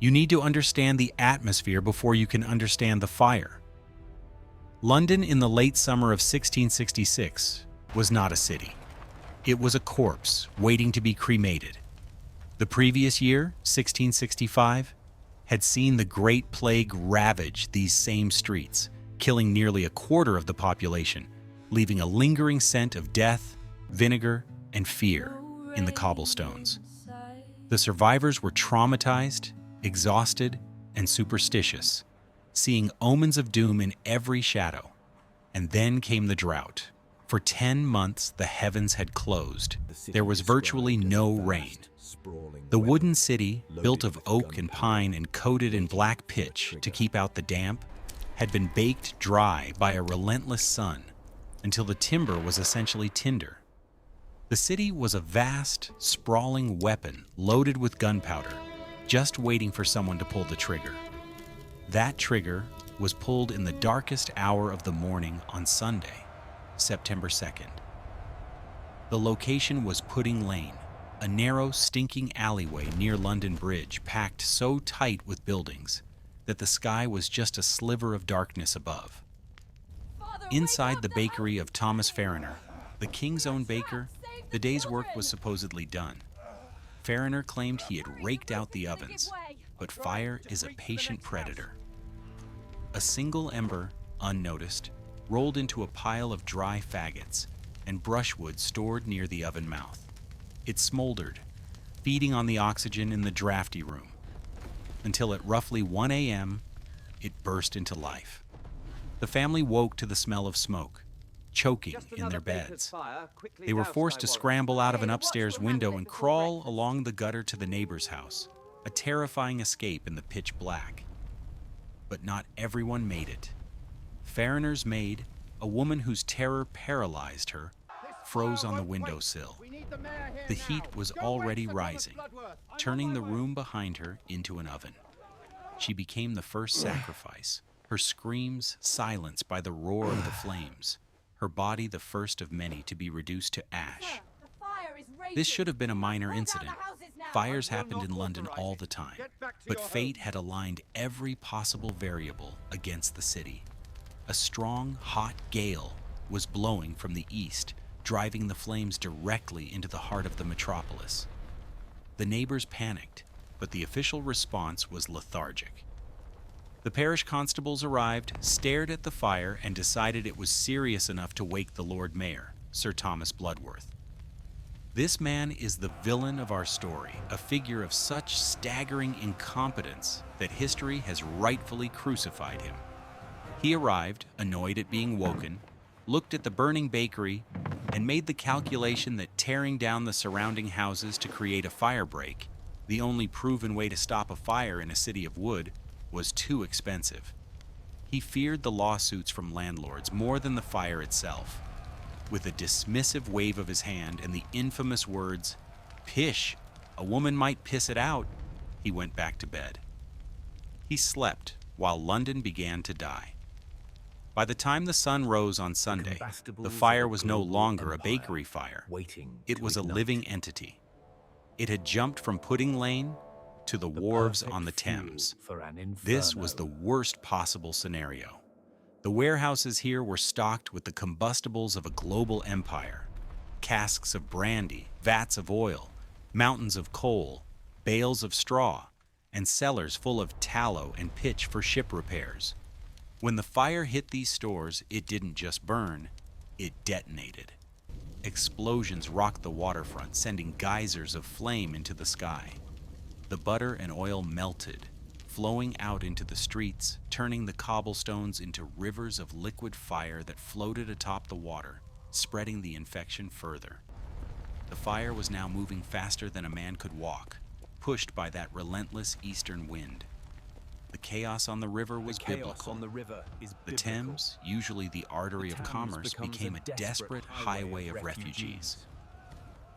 You need to understand the atmosphere before you can understand the fire. London in the late summer of 1666 was not a city. It was a corpse waiting to be cremated. The previous year, 1665, had seen the Great Plague ravage these same streets, killing nearly a quarter of the population, leaving a lingering scent of death, vinegar, and fear in the cobblestones. The survivors were traumatized, exhausted, and superstitious, seeing omens of doom in every shadow. And then came the drought. For 10 months, the heavens had closed. There was virtually no rain. The wooden city, built of oak and pine and coated in black pitch to keep out the damp, had been baked dry by a relentless sun until the timber was essentially tinder. The city was a vast, sprawling weapon loaded with gunpowder, just waiting for someone to pull the trigger. That trigger was pulled in the darkest hour of the morning on Sunday, September 2nd. The location was Pudding Lane, a narrow, stinking alleyway near London Bridge, packed so tight with buildings that the sky was just a sliver of darkness above. Inside the bakery of Thomas Farriner, the king's own baker, the day's work was supposedly done. Farriner claimed he had raked out the ovens, but fire is a patient predator. A single ember, unnoticed, rolled into a pile of dry faggots and brushwood stored near the oven mouth. It smoldered, feeding on the oxygen in the drafty room, until at roughly 1 a.m., it burst into life. The family woke to the smell of smoke, choking in their beds. They were forced to scramble out of an upstairs window and crawl along the gutter to the neighbor's house, a terrifying escape in the pitch black. But not everyone made it. Farriner's maid, a woman whose terror paralyzed her, froze on the windowsill. The heat was already rising, turning the room behind her into an oven. She became the first sacrifice, her screams silenced by the roar of the flames, her body the first of many to be reduced to ash. This should have been a minor incident. Fires happened in London all the time, but fate had aligned every possible variable against the city. A strong, hot gale was blowing from the east, driving the flames directly into the heart of the metropolis. The neighbors panicked, but the official response was lethargic. The parish constables arrived, stared at the fire, and decided it was serious enough to wake the Lord Mayor, Sir Thomas Bloodworth. This man is the villain of our story, a figure of such staggering incompetence that history has rightfully crucified him. He arrived, annoyed at being woken, looked at the burning bakery, and made the calculation that tearing down the surrounding houses to create a fire break, the only proven way to stop a fire in a city of wood, was too expensive. He feared the lawsuits from landlords more than the fire itself. With a dismissive wave of his hand and the infamous words, "Pish, a woman might piss it out," he went back to bed. He slept while London began to die. By the time the sun rose on Sunday, the fire was no longer a bakery fire. It was a living entity. It had jumped from Pudding Lane to the wharves on the Thames. This was the worst possible scenario. The warehouses here were stocked with the combustibles of a global empire. Casks of brandy, vats of oil, mountains of coal, bales of straw, and cellars full of tallow and pitch for ship repairs. When the fire hit these stores, it didn't just burn, it detonated. Explosions rocked the waterfront, sending geysers of flame into the sky. The butter and oil melted, flowing out into the streets, turning the cobblestones into rivers of liquid fire that floated atop the water, spreading the infection further. The fire was now moving faster than a man could walk, pushed by that relentless eastern wind. The chaos on the river was biblical. The Thames, usually the artery of commerce, became a desperate highway of refugees.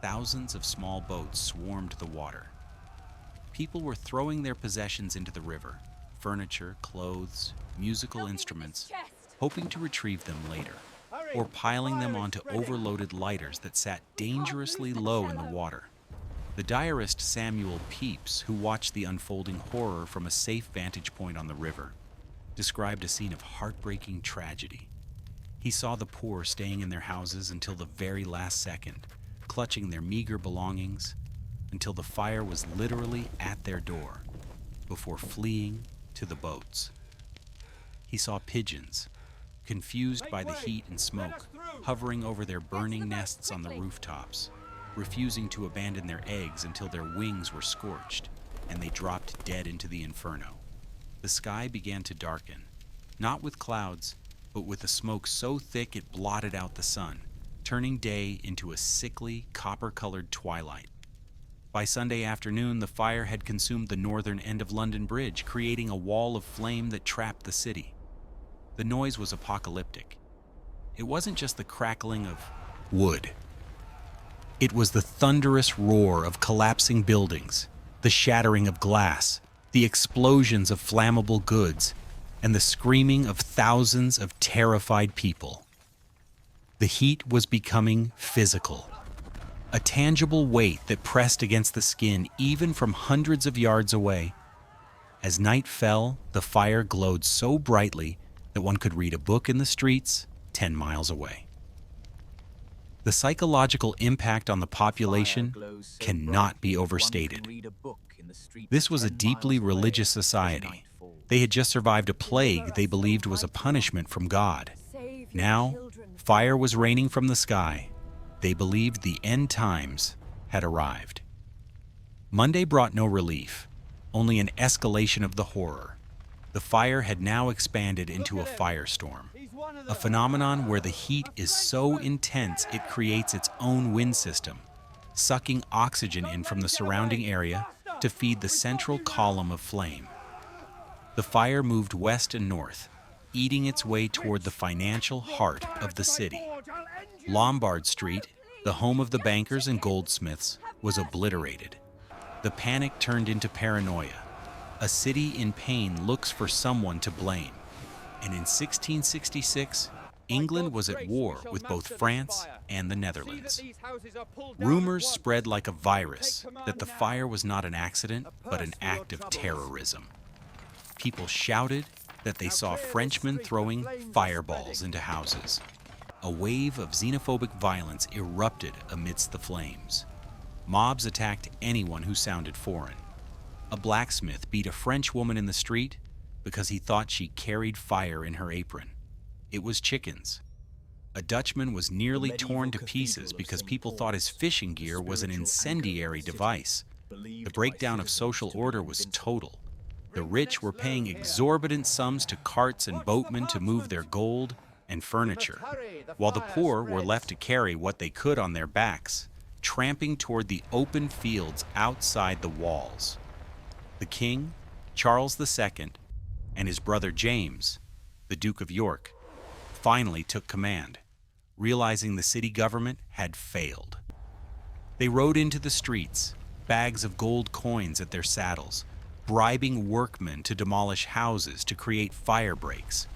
Thousands of small boats swarmed the water. People were throwing their possessions into the river, furniture, clothes, musical instruments, hoping to retrieve them later, or piling them onto overloaded lighters that sat dangerously low in the water. The diarist Samuel Pepys, who watched the unfolding horror from a safe vantage point on the river, described a scene of heartbreaking tragedy. He saw the poor staying in their houses until the very last second, clutching their meager belongings until the fire was literally at their door, before fleeing to the boats. He saw pigeons, confused by the heat and smoke, hovering over their burning nests on the rooftops, refusing to abandon their eggs until their wings were scorched and they dropped dead into the inferno. The sky began to darken, not with clouds, but with a smoke so thick it blotted out the sun, turning day into a sickly, copper-colored twilight. By Sunday afternoon, the fire had consumed the northern end of London Bridge, creating a wall of flame that trapped the city. The noise was apocalyptic. It wasn't just the crackling of wood. It was the thunderous roar of collapsing buildings, the shattering of glass, the explosions of flammable goods, and the screaming of thousands of terrified people. The heat was becoming physical, a tangible weight that pressed against the skin even from hundreds of yards away. As night fell, the fire glowed so brightly that one could read a book in the streets 10 miles away. The psychological impact on the population cannot be overstated. This was a deeply religious society. They had just survived a plague they believed was a punishment from God. Now, fire was raining from the sky. They believed the end times had arrived. Monday brought no relief, only an escalation of the horror. The fire had now expanded into a firestorm, a phenomenon where the heat is so intense it creates its own wind system, sucking oxygen in from the surrounding area to feed the central column of flame. The fire moved west and north, eating its way toward the financial heart of the city. Lombard Street, the home of the bankers and goldsmiths, was obliterated. The panic turned into paranoia. A city in pain looks for someone to blame. And in 1666, England was at war with both France and the Netherlands. Rumors spread like a virus that the fire was not an accident, but an act of terrorism. People shouted that they saw Frenchmen throwing fireballs into houses. A wave of xenophobic violence erupted amidst the flames. Mobs attacked anyone who sounded foreign. A blacksmith beat a French woman in the street because he thought she carried fire in her apron. It was chickens. A Dutchman was nearly torn to pieces because people thought his fishing gear was an incendiary device. The breakdown of social order was total. The rich were paying exorbitant sums to carts and boatmen to move their gold and furniture, while the poor were left to carry what they could on their backs, tramping toward the open fields outside the walls. The king, Charles II, and his brother James, the Duke of York, finally took command, realizing the city government had failed. They rode into the streets, bags of gold coins at their saddles, bribing workmen to demolish houses to create fire breaks.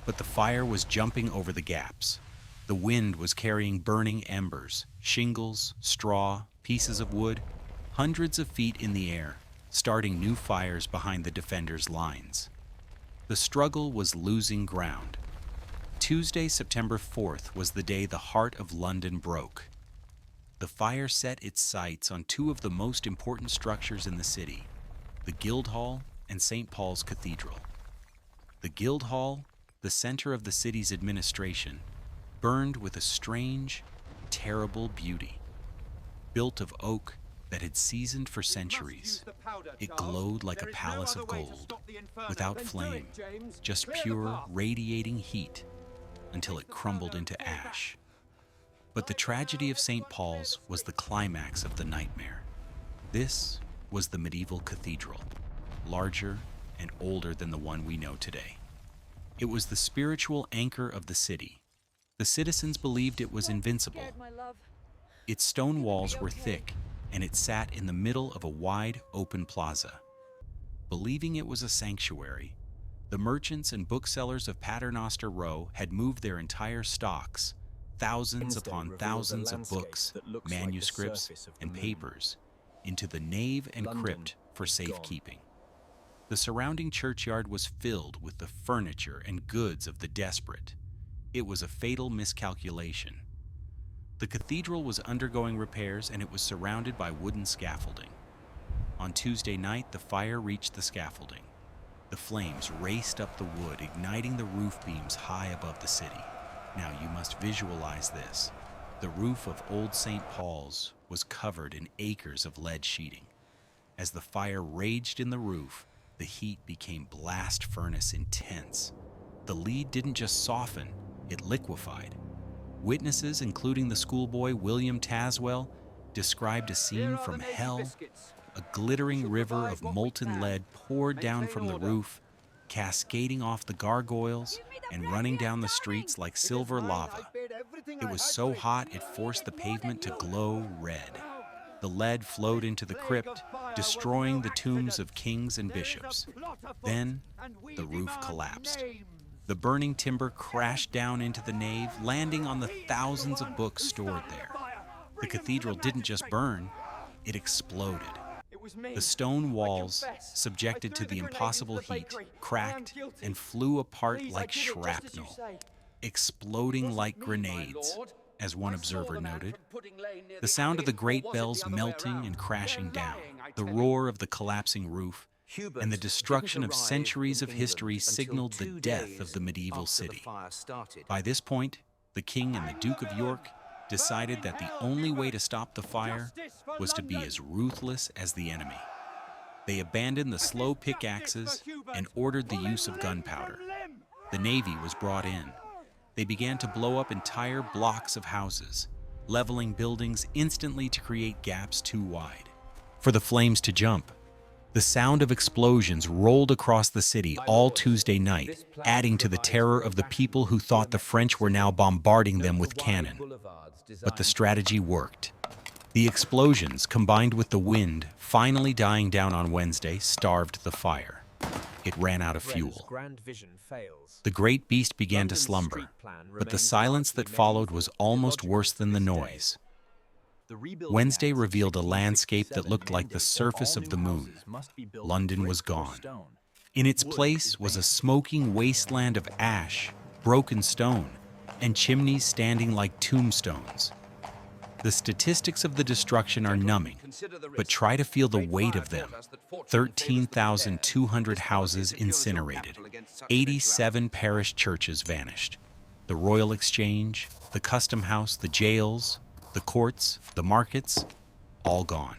But the fire was jumping over the gaps. The wind was carrying burning embers, shingles, straw, pieces of wood, hundreds of feet in the air, starting new fires behind the defenders' lines. The struggle was losing ground. Tuesday, September 4th, was the day the heart of London broke. The fire set its sights on two of the most important structures in the city, the Guildhall and St. Paul's Cathedral. The Guildhall, the center of the city's administration, burned with a strange, terrible beauty. Built of oak that had seasoned for centuries, it glowed like a palace of gold, without flame, just pure, radiating heat, until it crumbled into ash. But the tragedy of St. Paul's was the climax of the nightmare. This was the medieval cathedral, larger and older than the one we know today. It was the spiritual anchor of the city. The citizens believed it was invincible. Its stone walls were thick, and it sat in the middle of a wide, open plaza. Believing it was a sanctuary, the merchants and booksellers of Paternoster Row had moved their entire stocks, thousands upon thousands of books, manuscripts, and papers, into the nave and crypt for safekeeping. The surrounding churchyard was filled with the furniture and goods of the desperate. It was a fatal miscalculation. The cathedral was undergoing repairs and it was surrounded by wooden scaffolding. On Tuesday night, the fire reached the scaffolding. The flames raced up the wood, igniting the roof beams high above the city. Now you must visualize this. The roof of Old St. Paul's was covered in acres of lead sheeting. As the fire raged in the roof, the heat became blast furnace intense. The lead didn't just soften, it liquefied. Witnesses, including the schoolboy William Taswell, described a scene from hell. A glittering river of molten lead poured down from the roof, cascading off the gargoyles and running down the streets like silver lava. It was so hot it forced the pavement to glow red. The lead flowed into the crypt, destroying the tombs of kings and bishops. Then, the roof collapsed. The burning timber crashed down into the nave, landing on the thousands of books stored there. The cathedral didn't just burn, it exploded. The stone walls, subjected to the impossible heat, cracked and flew apart like shrapnel, exploding like grenades, as one observer noted. The sound of the great bells melting and crashing down, the roar of the collapsing roof, and the destruction of centuries of history signaled the death of the medieval city. By this point, the king and the Duke of York decided that the only way to stop the fire was to be as ruthless as the enemy. They abandoned the slow pickaxes and ordered the use of gunpowder. The Navy was brought in. They began to blow up entire blocks of houses, leveling buildings instantly to create gaps too wide for the flames to jump. The sound of explosions rolled across the city all Tuesday night, adding to the terror of the people who thought the French were now bombarding them with cannon. But the strategy worked. The explosions, combined with the wind finally dying down on Wednesday, starved the fire. It ran out of fuel. The great beast began to slumber, but the silence that followed was almost worse than the noise. Wednesday revealed a landscape that looked like the surface of the moon. London was gone. In its place was a smoking wasteland of ash, broken stone, and chimneys standing like tombstones. The statistics of the destruction are numbing, but try to feel the weight of them. 13,200 houses incinerated, 87 parish churches vanished, the Royal Exchange, the Custom House, the jails, the courts, the markets, all gone.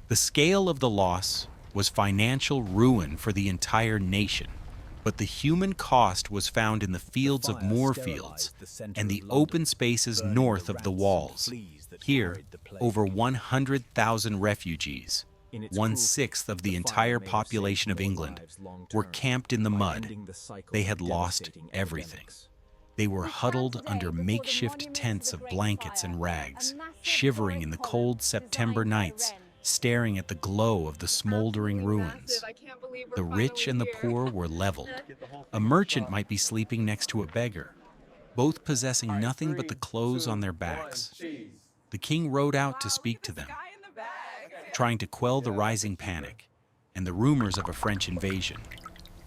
The scale of the loss was financial ruin for the entire nation, but the human cost was found in the fields of Moorfields and the open spaces north of the walls. Here, over 100,000 refugees, 1/6 of the entire population of England, were camped in the mud. They had lost everything. They were huddled under makeshift tents of blankets and rags, shivering in the cold September nights, staring at the glow of the smoldering ruins. The rich and the poor were leveled. A merchant might be sleeping next to a beggar, both possessing nothing but the clothes on their backs. The king rode out to speak to them, trying to quell the rising panic and the rumors of a French invasion,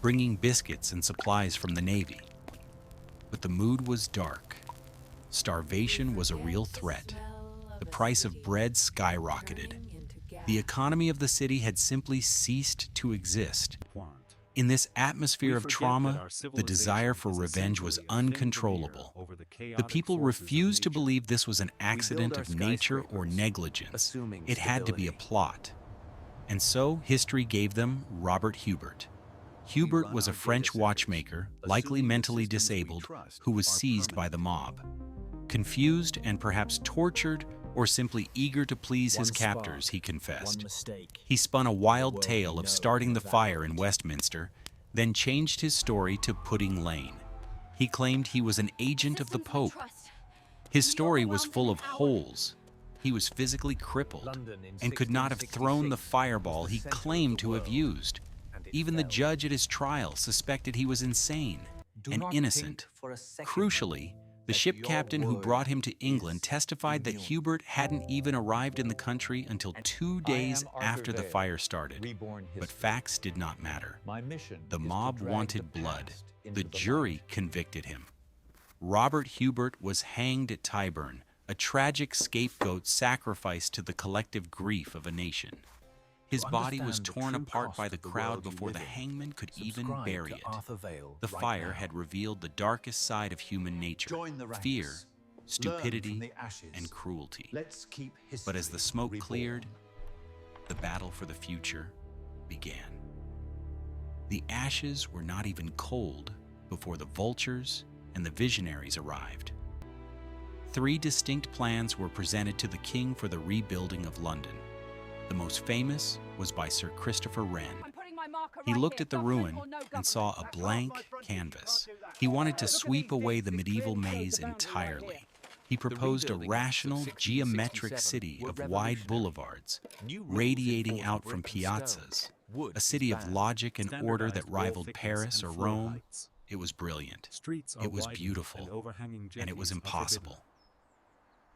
bringing biscuits and supplies from the Navy. But the mood was dark. Starvation was a real threat. The price of bread skyrocketed. The economy of the city had simply ceased to exist. In this atmosphere of trauma, the desire for revenge was uncontrollable. The people refused to believe this was an accident of nature or negligence. It had to be a plot. And so history gave them Robert Hubert. Hubert was a French watchmaker, likely mentally disabled, who was seized by the mob. Confused and perhaps tortured, or simply eager to please his captors, he confessed. He spun a wild tale of starting the fire in Westminster, then changed his story to Pudding Lane. He claimed he was an agent of the Pope. His story was full of holes. He was physically crippled and could not have thrown the fireball he claimed to have used. Even the judge at his trial suspected he was insane and innocent. Crucially, The ship captain who brought him to England testified that Hubert hadn't even arrived in the country until 2 days after the fire started. But facts did not matter. The mob wanted blood. The jury convicted him. Robert Hubert was hanged at Tyburn, a tragic scapegoat sacrificed to the collective grief of a nation. His body was torn apart by the crowd before the hangman could even bury it. The fire had revealed the darkest side of human nature: fear, stupidity, and cruelty. But as the smoke cleared, the battle for the future began. The ashes were not even cold before the vultures and the visionaries arrived. 3 distinct plans were presented to the king for the rebuilding of London. The most famous was by Sir Christopher Wren. He looked at the ruin and saw a blank canvas. He wanted to sweep away the medieval maze entirely. He proposed a rational, geometric city of wide boulevards, radiating out from piazzas, a city of logic and order that rivaled Paris or Rome. It was brilliant, it was beautiful, and it was impossible.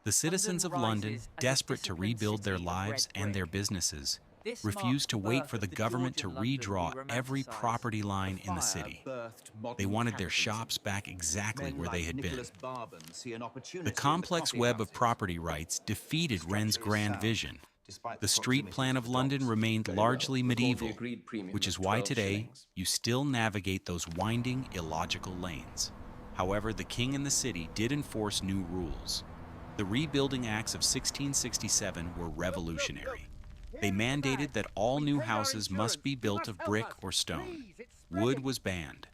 The citizens of London, desperate to rebuild their lives and their businesses, refused to wait for the government to redraw every property line in the city. They wanted their shops back exactly where they had been. The complex web of property rights defeated Wren's grand vision. The street plan of London remained largely medieval, which is why today you still navigate those winding, illogical lanes. However, the king and the city did enforce new rules. The Rebuilding Acts of 1667 were revolutionary. They mandated that all new houses must be built of brick or stone. Wood was banned.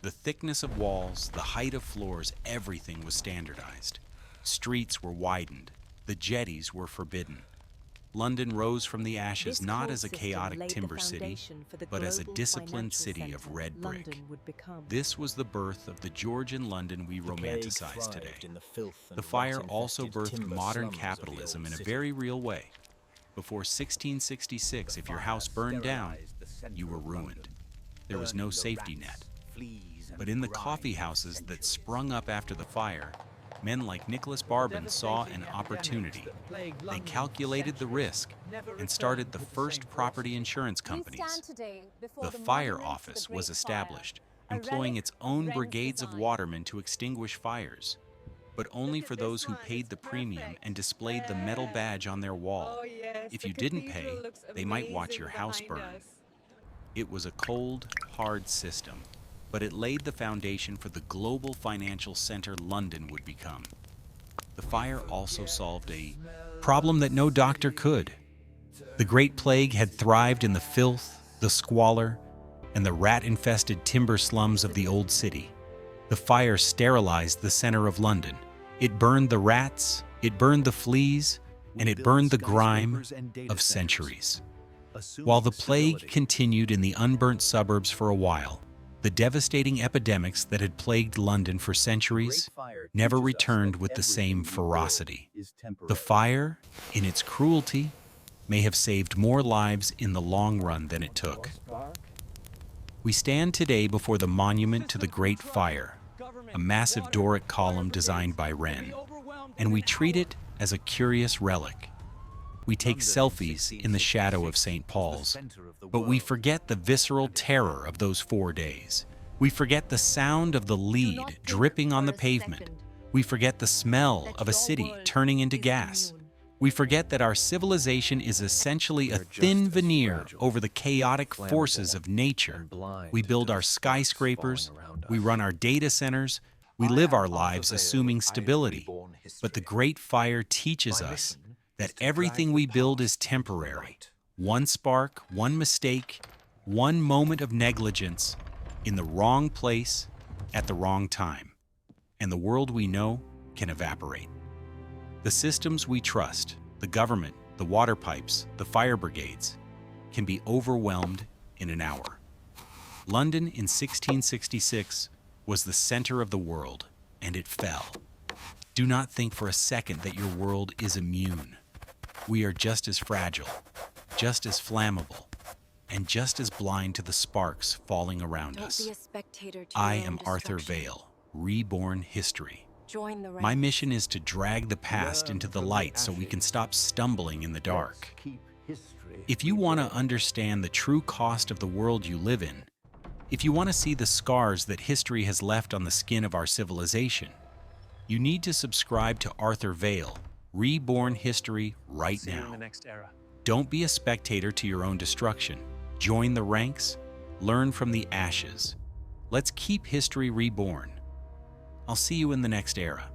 The thickness of walls, the height of floors, everything was standardized. Streets were widened. The jetties were forbidden. London rose from the ashes not as a chaotic timber city, but as a disciplined city of red brick. This was the birth of the Georgian London we romanticize today. The fire also birthed modern capitalism in a very real way. Before 1666, if your house burned down, you were ruined. There was no safety net. But in the coffee houses that sprung up after the fire, men like Nicholas Barbon saw an opportunity. They calculated the risk and started the first property insurance companies. The fire office was established, employing its own brigades of watermen to extinguish fires, but only for those who paid the premium and displayed the metal badge on their wall. If you didn't pay, they might watch your house burn. It was a cold, hard system, but it laid the foundation for the global financial center London would become. The fire also solved a problem that no doctor could. The Great Plague had thrived in the filth, the squalor, and the rat-infested timber slums of the old city. The fire sterilized the center of London. It burned the rats, it burned the fleas, and it burned the grime of centuries. While the plague continued in the unburnt suburbs for a while, the devastating epidemics that had plagued London for centuries never returned with the same ferocity. The fire, in its cruelty, may have saved more lives in the long run than it took. We stand today before the monument to the Great Fire, a massive Doric column designed by Wren, and we treat it as a curious relic. We take selfies in the shadow of St. Paul's, but we forget the visceral terror of those 4 days. We forget the sound of the lead dripping on the pavement. We forget the smell of a city turning into gas. We forget that our civilization is essentially a thin veneer over the chaotic forces of nature. We build our skyscrapers, we run our data centers, we live our lives assuming stability. But the Great Fire teaches us that everything we build is temporary. One spark, one mistake, one moment of negligence in the wrong place at the wrong time, and the world we know can evaporate. The systems we trust, the government, the water pipes, the fire brigades, can be overwhelmed in an hour. London in 1666 was the center of the world, and it fell. Do not think for a second that your world is immune. We are just as fragile, just as flammable, and just as blind to the sparks falling around us. I am Arthur Vale, Reborn History. Join the My ranks. mission is to drag the past into the light so we can stop stumbling in the dark. If you want to understand the true cost of the world you live in, if you want to see the scars that history has left on the skin of our civilization, you need to subscribe to Arthur Vale, Reborn History right See you in now. the next era. Don't be a spectator to your own destruction. Join the ranks, learn from the ashes. Let's keep history reborn. I'll see you in the next era.